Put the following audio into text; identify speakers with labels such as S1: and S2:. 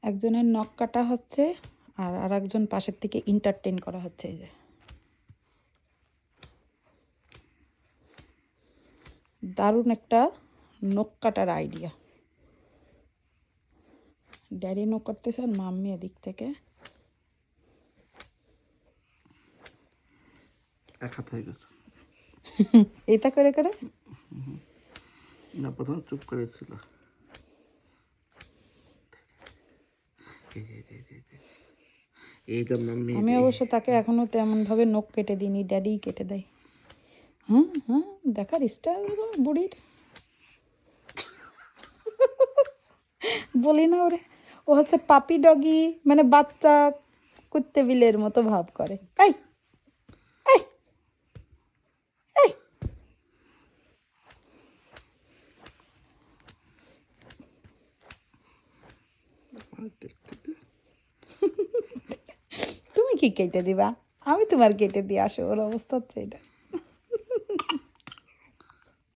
S1: একজনের নখ কাটা হচ্ছে আর আরেকজন পাশের থেকে এন্টারটেইন করা হচ্ছে। এই যে দারুণ একটা নখ কাটার আইডিয়া। ড্যাডি নখ করতেছে আর মাম্মি এদিক থেকে।
S2: এক হাত হয়ে গেছে।
S1: এটা করে করে
S2: না, প্রথম চুপ করেছিল। এইটা মাম্মি।
S1: আমি অবশ্য তাকে এখনো তেমন ভাবে নখ কেটে দিইনি, ড্যাডি কেটে দেয়। হ্যাঁ হ্যাঁ, দেখার স্টাইল বুড়ির। বলি না ওরে, ও হচ্ছে পাপি ডগি, মানে বাচ্চা কুত্তে বিলের মতো ভাব করে। এই এই এই, তুমি কি কেটে দিবা? আমি তোমার কেটে দিয়ে আসো, ওর অবস্থা হচ্ছে এটা।